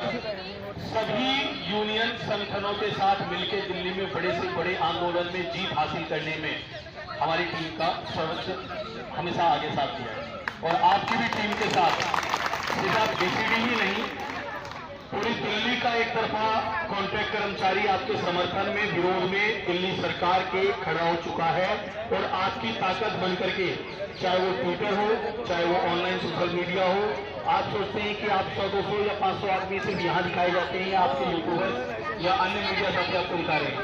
सभी यूनियन संगठनों के साथ मिलकर दिल्ली में बड़े से बड़े आंदोलन में जीत हासिल करने में हमारी टीम का सर्वोच्च हमेशा आगे साथ दिया है। और आपकी भी टीम के साथ सिर्फ डीसीडी ही नहीं, पूरी दिल्ली का एक तरफा कॉन्ट्रैक्ट कर्मचारी आपके समर्थन में, विरोध में दिल्ली सरकार के खड़ा हो चुका है। और आपकी ताकत बनकर के, चाहे वो ट्विटर हो, चाहे वो ऑनलाइन सोशल मीडिया हो, आप सोचते हैं कि आप 100-200 या 500 आदमी सिर्फ यहाँ दिखाए जाते हैं या आपके यूट्यूबर या अन्य मीडिया साथी आपको दिखा रहे हैं।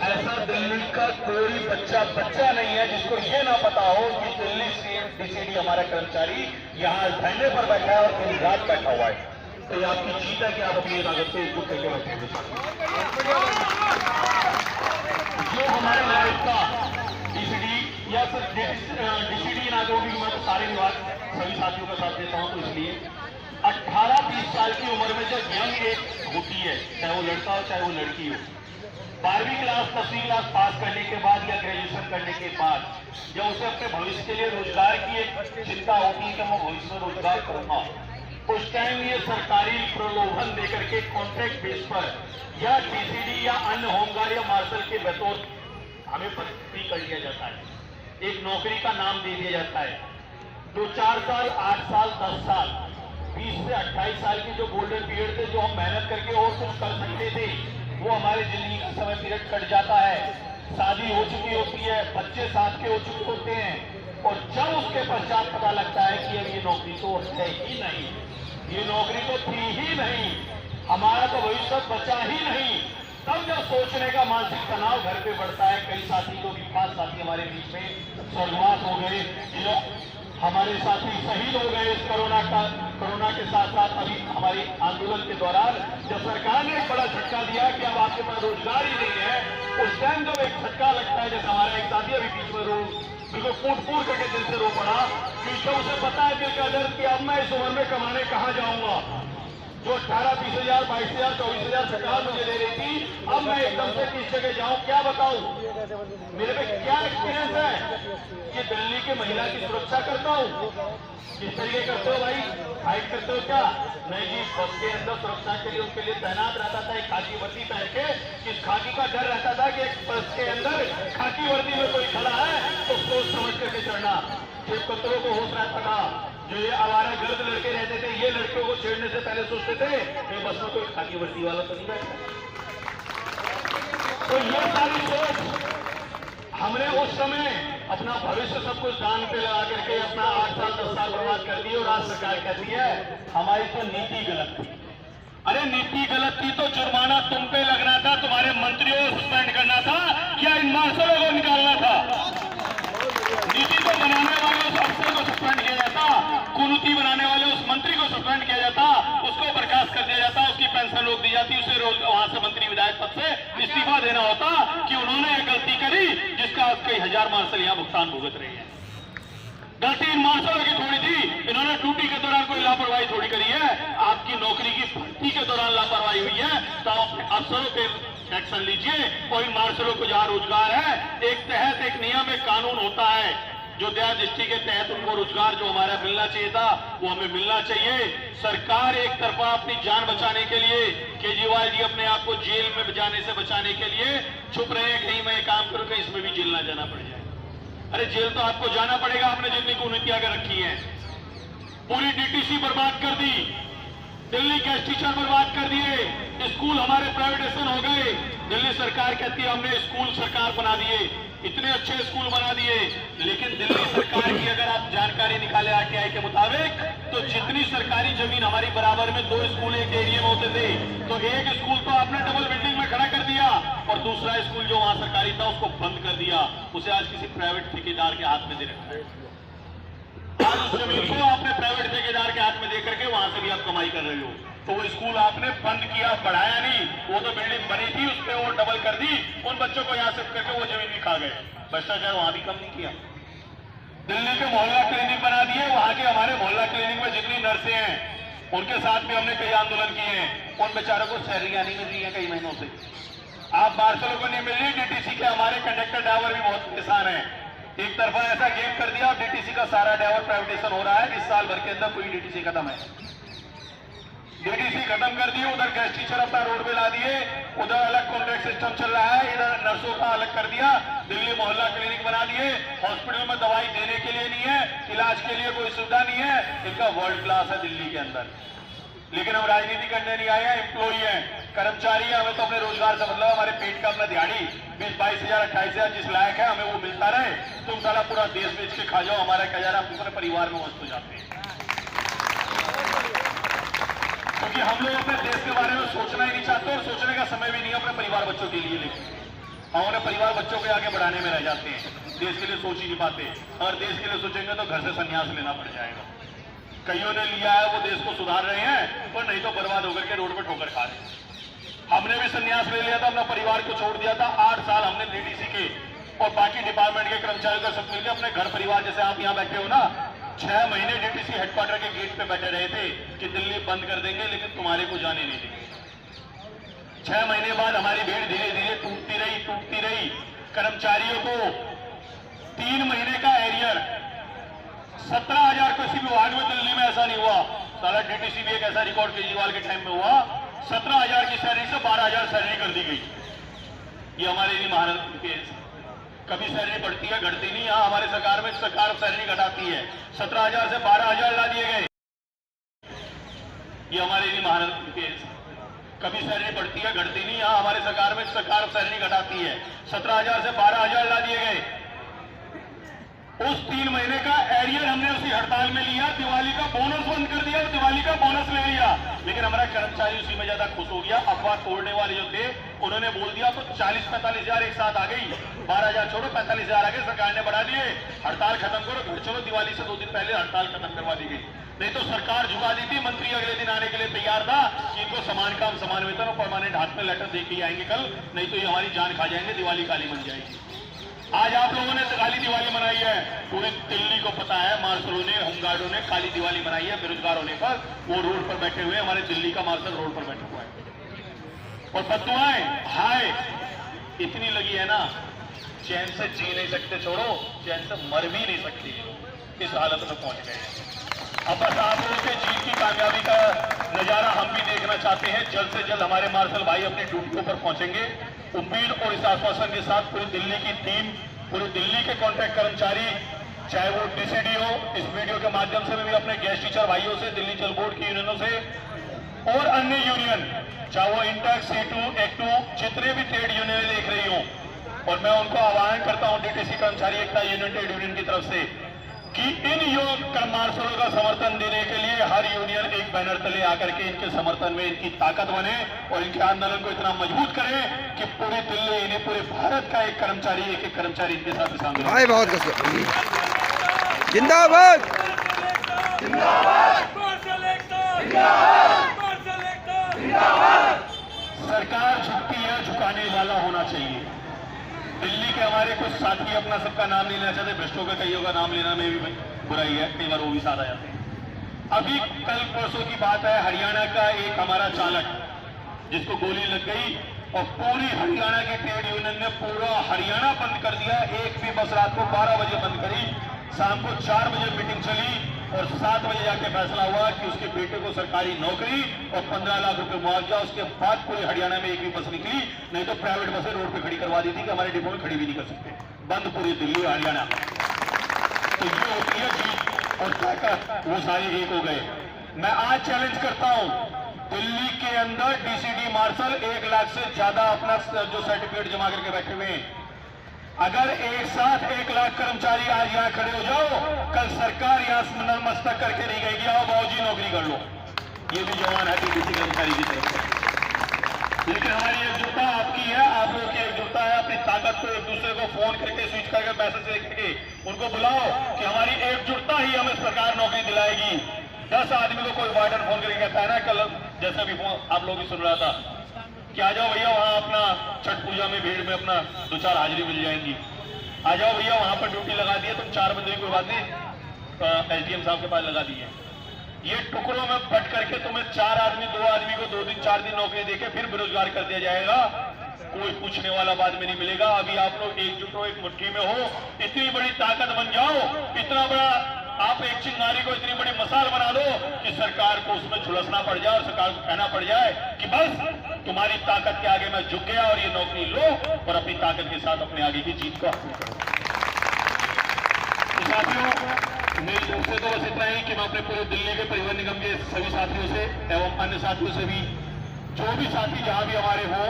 ऐसा दिल्ली का कोई बच्चा नहीं है जिसको ये ना पता हो कि दिल्ली सीएम डीसीडी हमारा कर्मचारी यहाँ धरने पर बैठा है और दिन रात बैठा हुआ है। तो ये आपकी जीत है कि आप अपनी ताकत से एकजुट करके बैठे हुए। जो हमारे लाइफ का डीसीडी या फिर डीसीडी ना जो भी, मैं तो सारे विभाग सभी साथियों का साथ देता हूं, तो इसलिए 18-20 साल की उम्र में जब यंग एज होती है, चाहे वो लड़का हो चाहे वो लड़की हो, 12वीं क्लास 10वीं क्लास पास करने के बाद या ग्रेजुएशन करने के बाद जब उसे अपने भविष्य के लिए रोजगार की एक चिंता होती है कि मैं भविष्य में रोजगार करूंगा, उस टाइम ये सरकारी प्रलोभन देकर के कॉन्ट्रैक्ट बेस पर या डीसीडी या अन्य होमगार्ड या मार्शल के बतौर हमें भर्ती कर लिया जाता है, एक नौकरी का नाम दे दिया जाता है। 2-4 साल, 8 साल, 10 साल, 20 से 28 साल की जो गोल्डन पीरियड थे, जो हम मेहनत करके और कुछ कर सकते थे, वो हमारे जिंदगी का समय पीरियड कट जाता है। शादी हो चुकी होती है, बच्चे साथ के हो चुके होते हैं, और जब उसके पश्चात पता लगता है कि अब ये नौकरी तो है ही नहीं, ये नौकरी तो थी ही नहीं, हमारा तो भविष्य बचा ही नहीं, तब जब सोचने का मानसिक तनाव घर पे बढ़ता है। कई साथी को भी 5 साथी हमारे बीच में स्वर्गवास हो गए, जो हमारे साथी शहीद हो गए इस कोरोना के साथ साथ अभी हमारे आंदोलन के दौरान, जब सरकार ने एक बड़ा झटका दिया कि अब आपके पास रोजगार ही नहीं है, उस टाइम जब एक झटका लगता है, जैसे हमारा एक साथी अभी बीच में बिल्कुल फूट करके दिल से रो पड़ा, कि उसे पता है दिल का दर्द कि अब मैं इस उम्र में कमाने कहाँ जाऊंगा। जो 18-20 हजार, 22 हजार, 24 हजार सरकार मुझे दे रही थी, अब मैं एकदम से किस जगह जाऊं, क्या बताऊं, मेरे पे क्या एक्सपीरियंस है कि दिल्ली के महिला की सुरक्षा करता हूं। किस तरीके करते हो भाई, फाइट करते हो क्या? नहीं जी, बस के अंदर सुरक्षा के लिए उनके लिए तैनात रहता था एक खाकी वर्दी पहन के, कि खाकी का डर रहता था कि बस के अंदर खाकी वर्दी में कोई खड़ा है तो सोच समझ करके चढ़ना। जेब कतरों को होश रहता था, जो ये आवारा गर्द लड़के रहते थे, ये लड़कियों को छेड़ने से पहले सोचते थे कि बस में कोई खाकी वर्दी वाला तो नहीं बैठता। तो ये सारी सोच हमने उस समय अपना भविष्य सब कुछ दान पे लगा करके अपना 8 साल 10 साल बर्बाद कर दिए, और आज सरकार कहती है हमारी तो नीति गलत थी। अरे नीति गलत थी तो जुर्माना तुम पे लगना था, तुम्हारे मंत्रियों को सस्पेंड करना था, क्या इन मार्शलों को निकालना था? नीति को बनाने वाले उस अफसर को सस्पेंड किया जाता, कुनीति बनाने वाले उस मंत्री को सस्पेंड किया जाता, उसको बर्खास्त कर दिया जाता, उसकी पेंशन रोक दी जाती, उसे वहां से मंत्री विधायक पद से इस्तीफा देना होता कि उन्होंने एक गलती करी जिसका आज कई हजार मार्शल यहाँ भुगतान भुगत रहे हैं। गलती इन मार्शलों की थोड़ी थी, इन्होंने ड्यूटी के दौरान कोई लापरवाही थोड़ी करी है। आपकी नौकरी की भर्ती के दौरान लापरवाही हुई है तो आप अफसरों पे एक्शन लीजिए, और इन मार्शलों को जहां रोजगार है, एक तहत एक नियम एक कानून होता है, जो दया दृष्टि के तहत उनको रोजगार जो हमारा मिलना चाहिए था वो हमें मिलना चाहिए। सरकार एक तरफा अपनी जान बचाने के लिए, केजरीवाल जी अपने आप को जेल में जाने से बचाने के लिए छुप रहे हैं, कहीं मैं काम करूं कहीं इसमें भी जेल ना जाना पड़ जाए। अरे जेल तो आपको जाना पड़ेगा, आपने जितनी कुनीतियां कर रखी है। पूरी डीटीसी बर्बाद कर दी, दिल्ली गेस्ट टीचर बर्बाद कर दिए, स्कूल हमारे प्राइवेटाइजेशन हो गए। दिल्ली सरकार कहती है हमने स्कूल सरकार बना दिए, इतने अच्छे स्कूल बना दिए, लेकिन दिल्ली सरकार की अगर आप जानकारी निकाले आरटीआई के मुताबिक, तो जितनी सरकारी जमीन हमारी बराबर में 2 स्कूल एक एरिया में होते थे, तो एक स्कूल तो आपने डबल बिल्डिंग में खड़ा कर दिया, और दूसरा स्कूल जो वहां सरकारी था उसको बंद कर दिया, उसे आज किसी प्राइवेट ठेकेदार के हाथ में दे रखा है। आज उस जमीन को आपने प्राइवेट ठेकेदार के हाथ में दे करके वहां से भी आप कमाई कर रहे हो। तो वो स्कूल आपने बंद किया, बढ़ाया नहीं, वो तो बिल्डिंग बनी थी उस पर वो डबल कर दी, उन बच्चों को यहाँ शिफ्ट करके वो जमीन भी खा गए। भ्रष्टाचार वहां भी कम नहीं किया। दिल्ली के मोहल्ला क्लिनिक बना दिए, वहां के हमारे मोहल्ला क्लिनिक में जितनी नर्सें हैं उनके साथ भी हमने कई आंदोलन किए हैं, उन बेचारों को सैलरियां नहीं मिल रही है कई महीनों से। आप मार्शलों को नहीं मिल रही, डीटीसी के हमारे कंडक्टर ड्राइवर भी बहुत किसान है। एक तरफा ऐसा गेम कर दिया, डीटीसी का सारा ड्राइवर प्राइवेटाइजेशन हो रहा है, इस साल भर के अंदर पूरी डीटीसी खत्म है। डीडीसी खत्म कर दिए, उधर गेस्ट टीचर अपना रोड पे ला दिए, उधर अलग कॉन्ट्रैक्ट सिस्टम चल रहा है, इधर नर्सों का अलग कर दिया, दिल्ली मोहल्ला क्लिनिक बना दिए, हॉस्पिटल में दवाई देने के लिए नहीं है, इलाज के लिए कोई सुविधा नहीं है। इनका वर्ल्ड क्लास है दिल्ली के अंदर। लेकिन हम राजनीति करने नहीं आए हैं, एम्प्लॉई हैं, कर्मचारी हैं। हमें तो अपने रोजगार से मतलब हमारे पेट का अपना दिहाड़ी 20-22,000 28,000 जिस लायक है हमें वो मिलता रहे। तुम साला पूरा देश बेच के खा जाओ, हमारा क्या जा रहा है, हम दूसरे परिवार में मस्त हो जाते हैं। क्योंकि हम लोग अपने देश के बारे में सोचना ही नहीं चाहते और सोचने का समय भी नहीं है अपने परिवार बच्चों के लिए। लेकिन हम अपने परिवार बच्चों के आगे बढ़ाने में रह जाते हैं, देश के लिए सोच ही नहीं पाते। और देश के लिए सोचेंगे तो घर से संन्यास लेना पड़ जाएगा। कईयों ने लिया है, वो देश को सुधार रहे हैं और नहीं तो बर्बाद होकर के रोड पे ठोकर खा रहे हैं। हमने भी संन्यास ले लिया था, अपना परिवार को छोड़ दिया था। 8 साल हमने डीडीसी के और बाकी डिपार्टमेंट के कर्मचारियों का सब मिलकर अपने घर परिवार, जैसे आप यहाँ बैठे हो ना, 6 महीने डीटीसी हेडक्वार्टर के गेट पे बैठे रहे थे कि दिल्ली बंद कर देंगे लेकिन तुम्हारे को जाने नहीं देंगे। 6 महीने बाद हमारी भीड़ धीरे धीरे टूटती रही। कर्मचारियों को 3 महीने का एरियर 17,000 किसी विभाग में दिल्ली में ऐसा नहीं हुआ। साला डीटीसी भी एक ऐसा रिकॉर्ड केजरीवाल के टाइम में हुआ, 17,000 की सैलरी से 12,000 सैलरी कर दी गई। ये हमारे लिए महाराष्ट्र के कभी सैलरी बढ़ती है, घटती नहीं। यहाँ हमारे सरकार में सरकार सैलरी घटाती है, 17,000 से 12,000 ला दिए गए। ये हमारे लिए महाराष्ट्र के कभी सैलरी बढ़ती है, घटती नहीं। यहाँ हमारे सरकार में सरकार सैलरी घटाती है, 17,000 से 12,000 ला दिए गए। उस 3 महीने का एरियर हमने उसी हड़ताल में लिया, दिवाली का बोनस बंद कर दिया, दिवाली का बोनस ले लिया। लेकिन हमारा कर्मचारी उसी में ज्यादा खुश हो गया। अफवाह तोड़ने वाले जो थे उन्होंने बोल दिया तो 40-45,000 एक साथ आ गई, 12,000 छोड़ो 45,000 आ गए, सरकार ने बढ़ा दिए। हड़ताल खत्म करो, घर चलो। दिवाली से 2 दिन पहले हड़ताल खत्म करवा दी गई। नहीं तो सरकार झुका दी थी। मंत्री अगले दिन आने के लिए तैयार था कि इनको समान काम समान वेतन और परमानेंट हाथ में लेटर दे के आएंगे कल, नहीं तो ये हमारी जान खा जाएंगे, दिवाली काली बन जाएगी। आज आप लोगों ने काली दिवाली मनाई है, पूरी दिल्ली को पता है। मार्शलों ने, होमगार्डों ने काली दिवाली मनाई है बेरोजगार होने पर। वो रोड पर बैठे हुए, हमारे दिल्ली का मार्शल रोड पर बैठा हुआ है और बददुआएं हाय इतनी लगी है ना, चैन से जी नहीं सकते, छोड़ो चैन से मर भी नहीं सकते, इस हालत में पहुंच गए। अब बस आप लोगों के जीत की कामयाबी का नजारा हम भी देखना चाहते हैं। जल्द से जल्द हमारे मार्शल भाई अपनी ड्यूटियों पर पहुंचेंगे। उम्मीद और इस आश्वासन के साथ पूरी दिल्ली की टीम, पूरी दिल्ली के कॉन्ट्रैक्ट कर्मचारी, चाहे वो डीसीडी हो, इस वीडियो के माध्यम से भी अपने गेस्ट टीचर भाइयों से, दिल्ली जल बोर्ड की यूनियनों से और अन्य यूनियन, चाहे वो इंटेक्स, C2, एक्टू, जितने भी ट्रेड यूनियन देख रही हूं, और मैं उनको आह्वान करता हूं डीटीसी कर्मचारी एकता यूनियन, ट्रेड यूनियन की तरफ से कि इन मार्शलों का समर्थन देने के लिए हर यूनियन एक बैनर तले आकर के इनके समर्थन में इनकी ताकत बने और इनके आंदोलन को इतना मजबूत करे कि पूरी दिल्ली, इन्हें पूरे भारत का एक कर्मचारी, एक कर्मचारी इनके साथ इस आंदोलन। बहुत जिंदाबाद सरकार झुकती है, झुकाने वाला होना चाहिए। दिल्ली के हमारे कुछ साथी अपना सबका नाम नहीं लेना चाहते, भ्रष्टों का कईयों का नाम लेना में भी बुराई है, कई बार वो भी साथ आ जाते हैं। अभी कल परसों की बात है, हरियाणा का एक हमारा चालक जिसको गोली लग गई और पूरी हरियाणा की ट्रेड यूनियन ने पूरा हरियाणा बंद कर दिया। एक भी बस रात को 12 बजे बंद करी, शाम को 4 बजे मीटिंग चली और 7 बजे जाके फैसला हुआ कि उसके बेटे को सरकारी नौकरी और 15 लाख रुपए मुआवजा। उसके बाद पूरे हरियाणा में एक भी बस निकली, नहीं तो प्राइवेट बसें रोड पे खड़ी करवा दी थी कि हमारे डिपो में खड़ी भी नहीं कर सकते। बंद पूरी दिल्ली और हरियाणा। तो ये होती है जीत और ताकत, वो सारे एक हो गए। मैं आज चैलेंज करता हूं, दिल्ली के अंदर डीसीडी मार्शल 1 लाख से ज्यादा अपना जो सर्टिफिकेट जमा करके बैठे हुए हैं, अगर एक साथ 1 लाख कर्मचारी आज यहाँ खड़े हो जाओ, कल सरकार यहाँ नतमस्तक करके नहीं गई कि आओ बाबूजी नौकरी कर लो। ये भी जवान है डीडीसी कर्मचारी की तरफ से। लेकिन हमारी एकजुटता आपकी है, आप लोगों की एकजुटता है। अपनी ताकत को एक दूसरे को फोन करके, स्विच करके, मैसेज करके उनको बुलाओ कि हमारी एकजुटता ही हमें सरकार नौकरी दिलाएगी। 10 आदमी को कोई वार्डन फोन करके कहता है ना, कल जैसा भी फोन आप लोग भी सुन रहा था कि आ जाओ भैया वहां अपना छठ पूजा में भीड़ में अपना 2-4 हाजिरी मिल जाएंगी, आ जाओ भैया वहां पर ड्यूटी लगा दी है, तुम 4 बंदे कोई बात नहीं, एसडीएम साहब के पास लगा दी है। ये टुकड़ों में बट करके तुम्हें 4 आदमी 2 आदमी को 2 दिन 4 दिन नौकरी देके फिर बेरोजगार कर दिया जाएगा। कोई पूछने वाला बाद में नहीं मिलेगा। अभी आप लोग एकजुट हो, एक मुट्ठी में हो, इतनी बड़ी ताकत बन जाओ, इतना बड़ा आप एक चिंगारी को इतनी बड़ी मसाल बना दो कि सरकार को उसमें झुलसना पड़ जाए और सरकार को कहना पड़ जाए कि बस तुम्हारी ताकत के आगे मैं झुक गया और ये नौकरी लो और अपनी ताकत के साथ अपने आगे की जीत को हासिल करो। तो साथियों, मेरी तरफ से तो बस इतना ही कि मैं अपने पूरे दिल्ली के परिवहन निगम के सभी साथियों से एवं अन्य साथियों से भी, जो भी साथी जहां भी हमारे हों,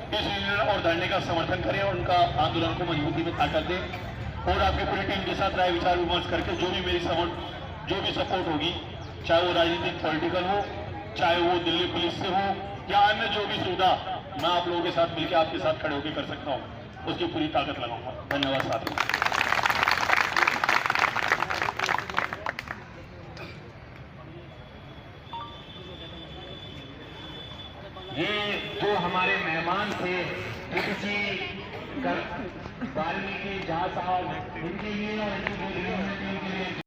इस यूनियन और धरने का समर्थन करें और उनका आंदोलन को मजबूती में ताकत दें और आपकी पूरी टीम के साथ राय विचार विमर्श करके जो भी मेरी जो भी सपोर्ट होगी, चाहे वो राजनीतिक पॉलिटिकल हो, चाहे वो दिल्ली पुलिस से हो या अन्य जो भी सुविधा मैं आप लोगों के साथ मिलकर आपके साथ खड़े होकर कर सकता हूँ, उसकी पूरी ताकत लगाऊंगा। धन्यवाद साथियों। ये जो हमारे मेहमान थे वाल्मीकि झा साहब, इनके लिए और इनकी